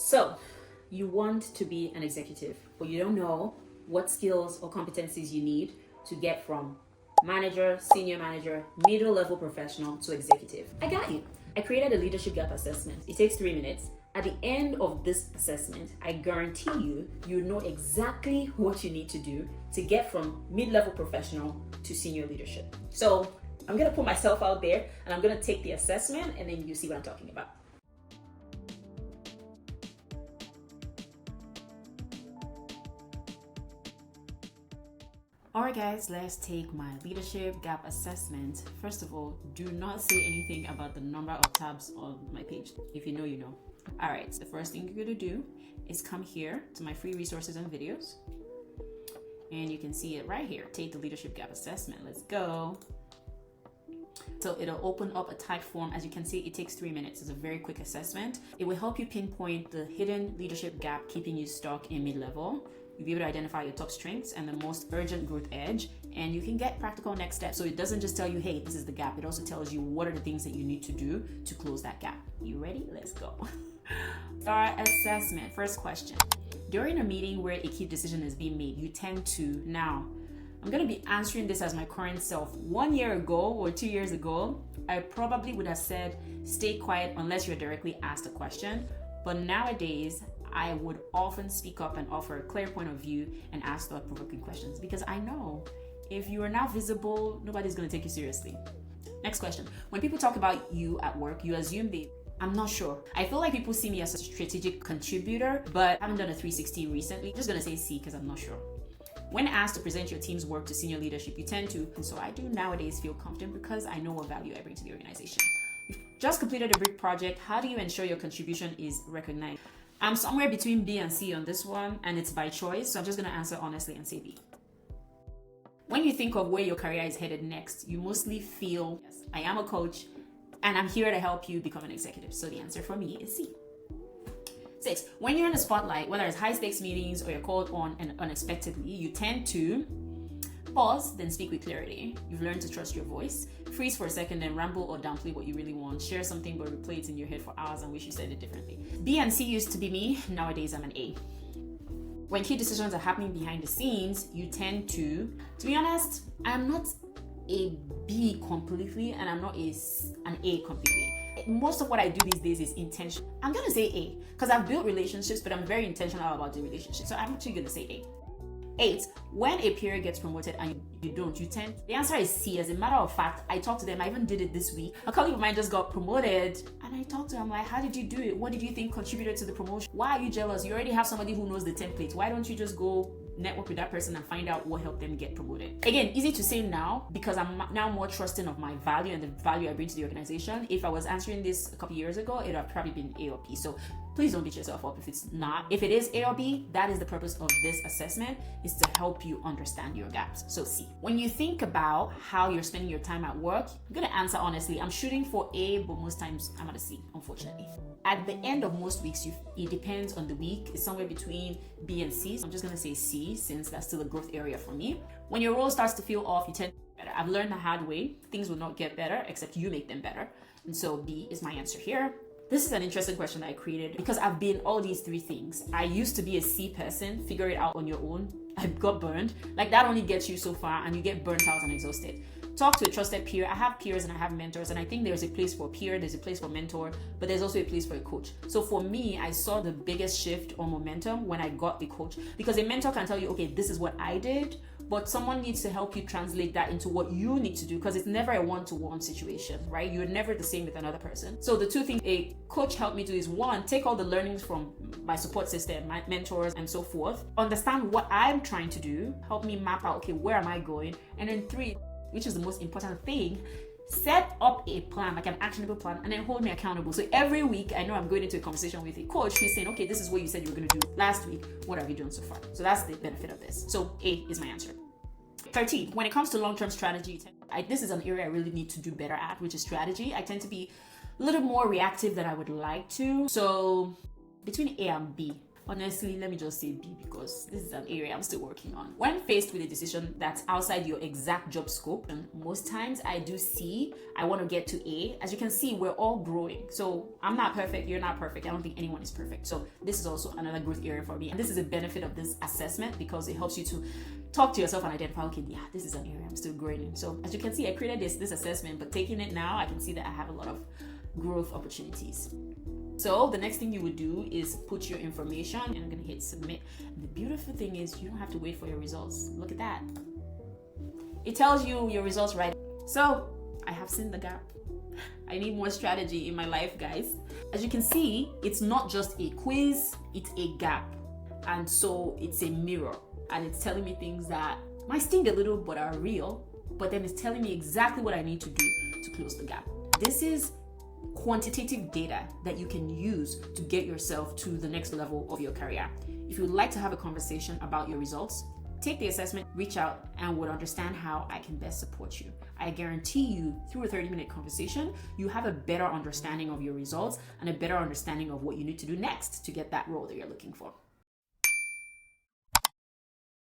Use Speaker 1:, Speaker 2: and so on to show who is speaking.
Speaker 1: So, you want to be an executive, but you don't know what skills or competencies you need to get from manager, senior manager, middle level professional to executive. I got you. I created a leadership gap assessment. It takes 3 minutes. At the end of this assessment, I guarantee you know exactly what you need to do to get from mid-level professional to senior leadership. So I'm gonna put myself out there and I'm gonna take the assessment and then you see what I'm talking about. Alright guys, let's take my leadership gap assessment. First of all, do not say anything about the number of tabs on my page. If you know, you know. Alright, so the first thing you're going to do is come here to my free resources and videos. And you can see it right here. Take the leadership gap assessment. Let's go. So it'll open up a type form. As you can see, it takes 3 minutes. It's a very quick assessment. It will help you pinpoint the hidden leadership gap keeping you stuck in mid-level. You'll be able to identify your top strengths and the most urgent growth edge, and you can get practical next steps. So it doesn't just tell you, hey, this is the gap. It also tells you what are the things that you need to do to close that gap. You ready? Let's go. Start assessment. First question. During a meeting where a key decision is being made, you tend to, now, I'm going to be answering this as my current self. 1 year ago or 2 years ago, I probably would have said, stay quiet unless you're directly asked a question. But nowadays, I would often speak up and offer a clear point of view and ask thought-provoking questions because I know if you are not visible, nobody's going to take you seriously. Next question. When people talk about you at work, you assume I'm not sure. I feel like people see me as a strategic contributor, but I haven't done a 360 recently. I'm just going to say C because I'm not sure. When asked to present your team's work to senior leadership, you tend to, and so I do nowadays feel confident because I know what value I bring to the organization. You've just completed a big project. How do you ensure your contribution is recognized? I'm somewhere between B and C on this one, and it's by choice, so I'm just going to answer honestly and say B. When you think of where your career is headed next, you mostly feel, yes, I am a coach, and I'm here to help you become an executive. So the answer for me is C. 6. When you're in the spotlight, whether it's high-stakes meetings or you're called on and unexpectedly, you tend to pause, then speak with clarity. You've learned to trust your voice. Freeze for a second, then ramble or downplay what you really want. Share something but replay it in your head for hours and wish you said it differently. B and C used to be me. Nowadays, I'm an A. When key decisions are happening behind the scenes, you tend to be honest, I'm not a B completely and I'm not an A completely. Most of what I do these days is intentional. I'm going to say A because I've built relationships, but I'm very intentional about the relationship. So I'm actually going to say A. 8. When a peer gets promoted and you don't, the answer is C. As a matter of fact, I talked to them. I even did it this week. A colleague of mine just got promoted and I talked to him like, how did you do it? What did you think contributed to the promotion? Why are you jealous? You already have somebody who knows the template. Why don't you just go network with that person and find out what helped them get promoted? Again, easy to say now because I'm now more trusting of my value and the value I bring to the organization. If I was answering this a couple years ago, it would have probably been A or B. So please don't beat yourself up if it's not. If it is A or B, that is the purpose of this assessment, is to help you understand your gaps. So C. When you think about how you're spending your time at work, I'm gonna answer honestly. I'm shooting for A, but most times I'm at a C, unfortunately. At the end of most weeks, it depends on the week. It's somewhere between B and C. So I'm just gonna say C since that's still a growth area for me. When your role starts to feel off, you tend to get better. I've learned the hard way. Things will not get better except you make them better. And so B is my answer here. This is an interesting question that I created because I've been all these 3 things. I used to be a C person, figure it out on your own. I got burned. Like that only gets you so far and you get burnt out and exhausted. Talk to a trusted peer. I have peers and I have mentors, and I think there's a place for a peer, there's a place for mentor, but there's also a place for a coach. So for me, I saw the biggest shift or momentum when I got the coach, because a mentor can tell you, okay, this is what I did, but someone needs to help you translate that into what you need to do because it's never a one-to-one situation, right? You're never the same with another person. So the 2 things a coach helped me do is 1, take all the learnings from my support system, my mentors and so forth, understand what I'm trying to do, help me map out, okay, where am I going? And then 3, which is the most important thing, set up a plan, like an actionable plan, and then hold me accountable. So every week, I know I'm going into a conversation with a coach who's saying, okay, this is what you said you were going to do last week. What have you done so far? So that's the benefit of this. So A is my answer. 13, when it comes to long-term strategy, this is an area I really need to do better at, which is strategy. I tend to be a little more reactive than I would like to. So between A and B, Honestly, let me just say B, because this is an area I'm still working on. When faced with a decision that's outside your exact job scope, and most times I do C, I want to get to A. As you can see, we're all growing. So I'm not perfect, you're not perfect. I don't think anyone is perfect. So this is also another growth area for me. And this is a benefit of this assessment because it helps you to talk to yourself and identify, okay, yeah, this is an area I'm still growing in. So as you can see, I created this assessment, but taking it now, I can see that I have a lot of growth opportunities. So the next thing you would do is put your information, and I'm gonna hit submit. The beautiful thing is you don't have to wait for your results. Look at that. It tells you your results right. So I have seen the gap. I need more strategy in my life, guys. As you can see, it's not just a quiz, it's a gap. And so it's a mirror, and it's telling me things that might sting a little but are real, but then it's telling me exactly what I need to do to close the gap. This is quantitative data that you can use to get yourself to the next level of your career. If you would like to have a conversation about your results, take the assessment, reach out, and would understand how I can best support you. I guarantee you, through a 30-minute conversation, you have a better understanding of your results and a better understanding of what you need to do next to get that role that you're looking for.